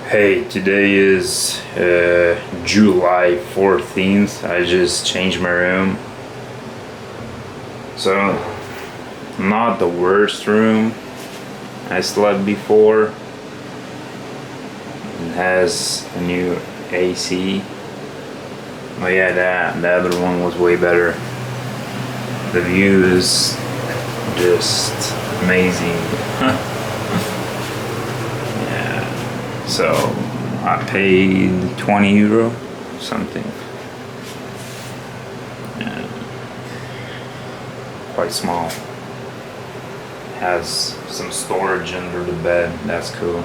Hey, today is July 14th. I just changed my room. So, not the worst room I slept before. It has a new AC. Oh yeah, the other one was way better. The view is just amazing. So I paid 20 euro something. Yeah. Quite small. Has some storage under the bed. That's cool.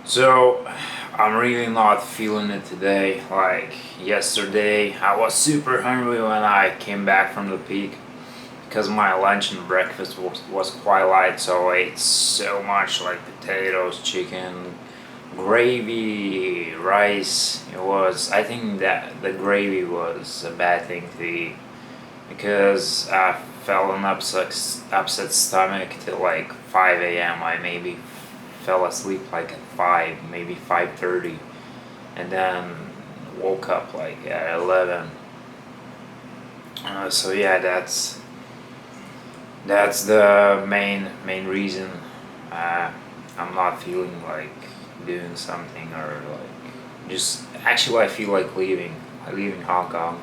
So I'm really not feeling it today. Like yesterday, I was super hungry when I came back from the peak. Because my lunch and breakfast was quite light, so I ate so much, like potatoes, chicken, gravy, rice. I think that the gravy was a bad thing to eat because I felt an upset stomach till like 5 a.m. I maybe fell asleep like at 5, maybe 5:30, and then woke up like at 11. So yeah, that's the main reason I'm not feeling like doing something, or like just actually I feel like leaving Hong Kong.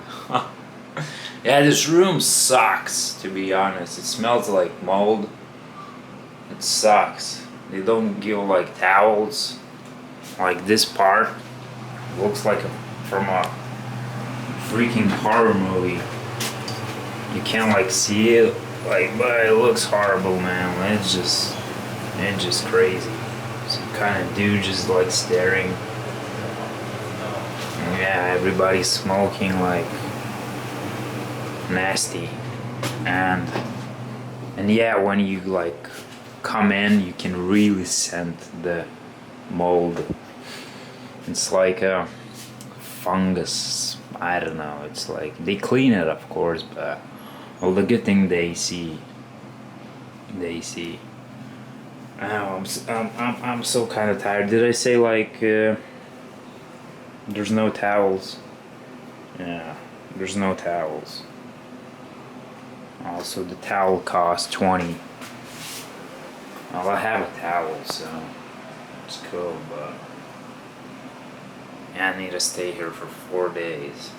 Yeah, this room sucks, to be honest. It smells like mold. It sucks. They don't give like towels. Like this part looks like from a freaking horror movie. You can't like see it, like, but it looks horrible, man. It's just crazy. Some kind of dude just like staring. And yeah, everybody's smoking like nasty. And yeah, when you like come in, you can really scent the mold. It's like a fungus. I don't know. It's like they clean it, of course, but well, the good thing they see. Oh, I'm so kind of tired. Did I say like there's no towels? Yeah, there's no towels. Also, the towel costs 20. Well, I have a towel, so it's cool, but yeah, I need to stay here for 4 days.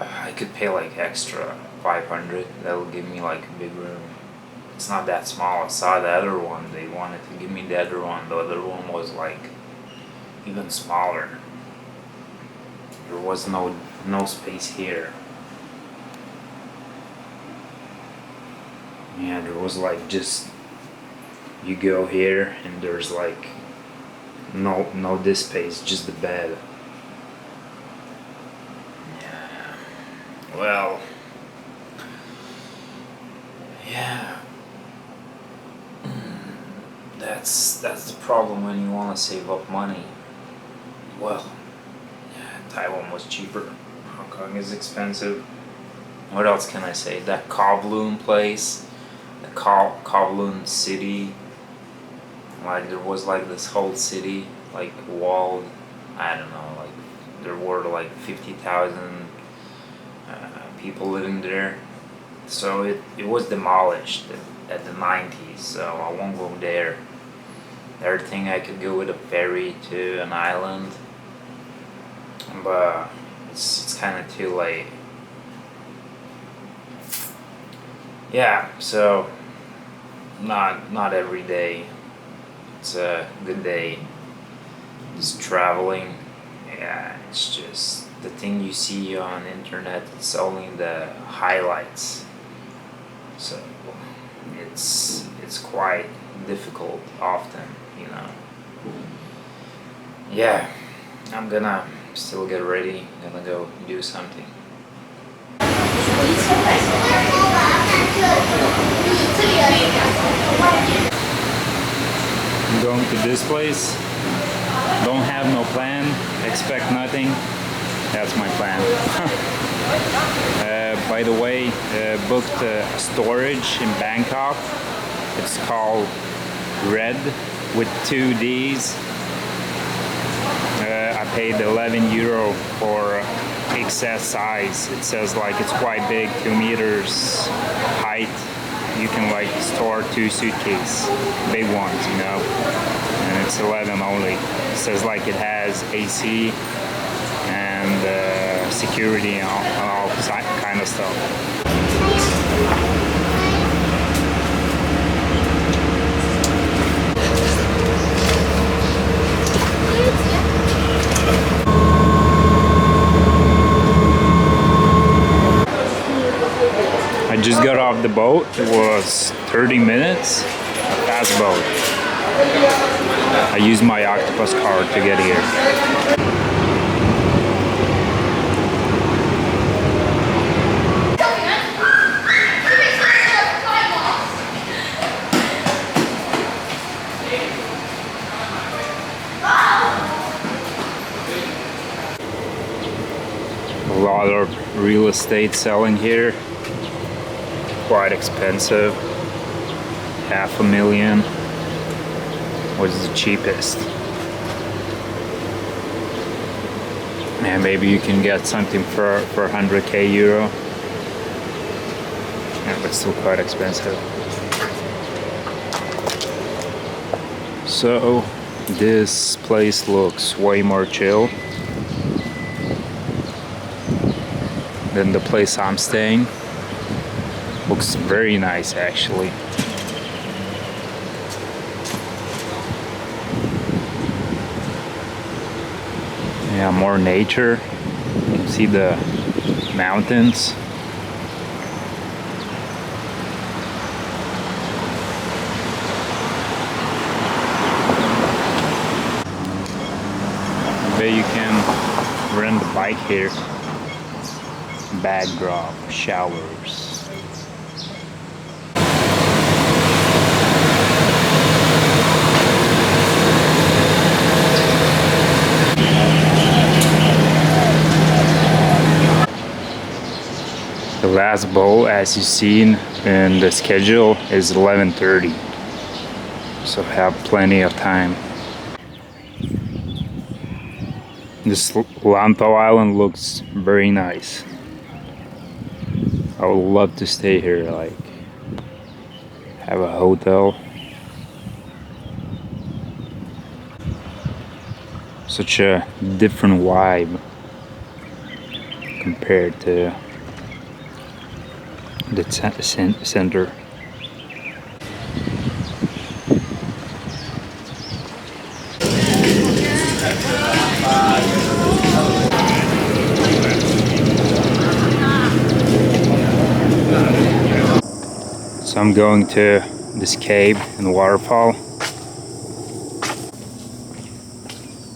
I could pay like extra 500. That'll give me like a big room. It's not that small. I saw the other one. They wanted to give me the other one. The other one was like even smaller. There was no space here. Yeah, there was like just you go here and there's like no this space, just the bed. Well, yeah, that's the problem when you want to save up money. Well, yeah, Taiwan was cheaper. Hong Kong is expensive. What else can I say? That Kowloon place, the Kowloon city. Like there was like this whole city, like walled. I don't know, like there were like 50,000. People living there, so it was demolished at the 90s, so I won't go there. The other thing, I could go with a ferry to an island, but it's kind of too late. Yeah, so not every day it's a good day. Just traveling, yeah, it's just the thing you see on internet. It's only the highlights, so it's quite difficult often, you know. Yeah, I'm gonna still get ready. Gonna go do something. I'm going to this place. Don't have no plan. Expect nothing. That's my plan. By the way, booked storage in Bangkok. It's called red with 2 Ds. I paid €11 for XS size. It says like it's quite big, 2 meters height. You can like store 2 suitcases, big ones, you know, and it's 11 only. It says like it has AC and security and all kind of stuff. I just got off the boat. It was 30 minutes, a fast boat. I used my octopus card to get here. A lot of real estate selling here. Quite expensive. $500,000 was the cheapest. And maybe you can get something for 100k euro. Yeah, but still quite expensive. So this place looks way more chill than the place I'm staying. Looks very nice actually. Yeah, more nature. You can see the mountains. Maybe you can rent a bike here. Bag drop, showers. The last boat, as you've seen in the schedule, is 11:30, so have plenty of time. This Lantau island looks very nice. I would love to stay here, like have a hotel. Such a different vibe compared to the center. So I'm going to this cave and waterfall.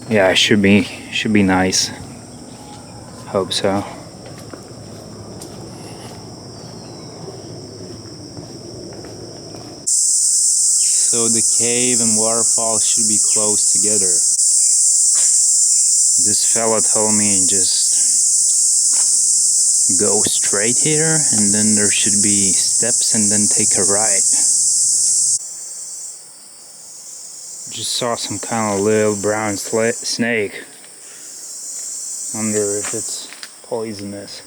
Yeah, it should be nice. Hope so. So the cave and waterfall should be close together. This fella told me just go straight here and then there should be steps and then take a right. Just saw some kind of little brown snake. Wonder if it's poisonous.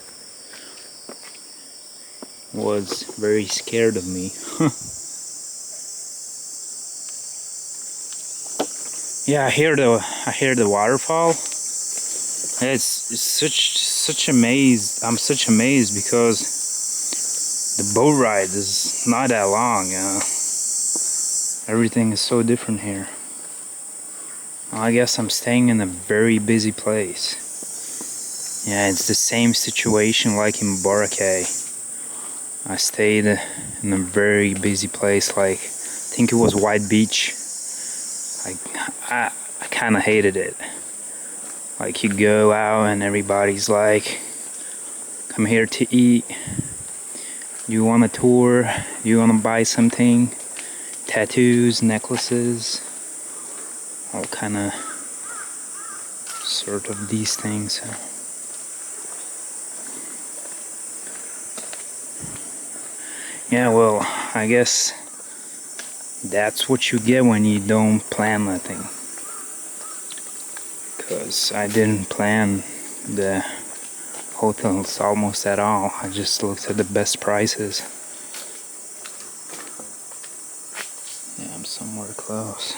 Was very scared of me. Yeah, I hear the waterfall. It's such amazed. I'm such amazed because the boat ride is not that long. Everything is so different here. I guess I'm staying in a very busy place. Yeah, it's the same situation like in Boracay. I stayed in a very busy place, like I think it was White Beach. I kind of hated it. Like you go out and everybody's like, come here to eat. You want a tour? You want to buy something? Tattoos, necklaces, all kind of sort of these things. Yeah, well, I guess That's what you get when you don't plan nothing. Because I didn't plan the hotels almost at all. I just looked at the best prices. Yeah, I'm somewhere close.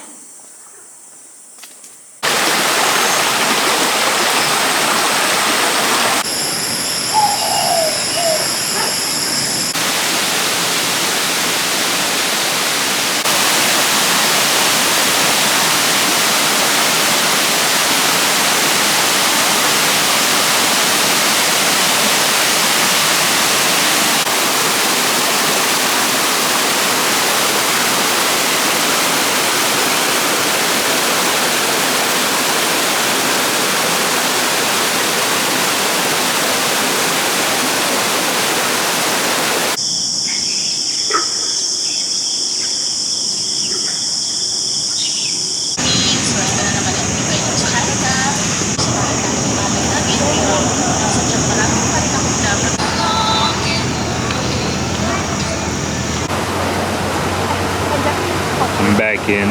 I'm back in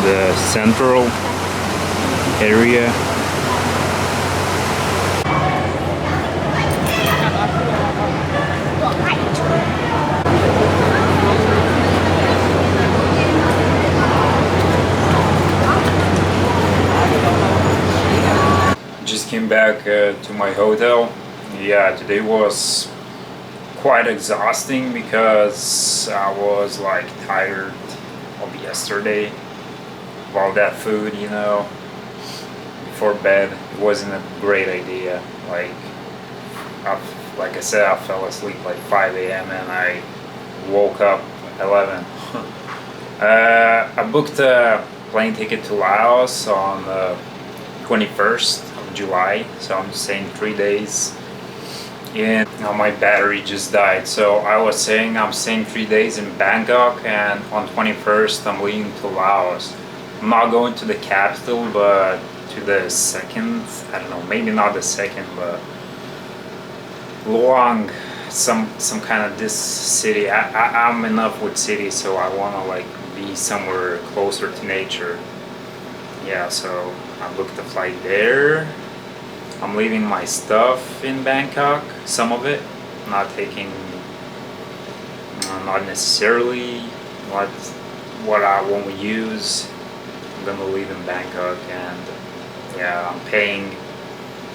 the central area. Just came back to my hotel. Yeah, today was quite exhausting because I was like tired of yesterday of all that food, you know. Before bed, it wasn't a great idea. Like I said, I fell asleep like 5 a.m. and I woke up 11. I booked a plane ticket to Laos on the 21st of July, so I'm staying 3 days. And now my battery just died, so I was saying I'm staying 3 days in Bangkok, and on 21st I'm leaving to Laos. I'm not going to the capital, but to the second, I don't know, maybe not the second, but Luang, some kind of this city. I'm enough with cities, so I want to like be somewhere closer to nature. Yeah, so I booked a flight there. I'm leaving my stuff in Bangkok, some of it, not taking, not necessarily what I won't use. I'm gonna leave in Bangkok, and yeah, I'm paying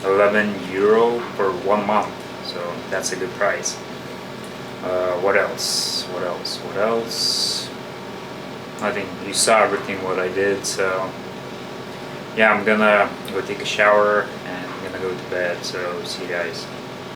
11 euro for 1 month, so that's a good price. What else? I think you saw everything what I did, so yeah, I'm gonna go take a shower and I'm gonna go to bed, so see you guys.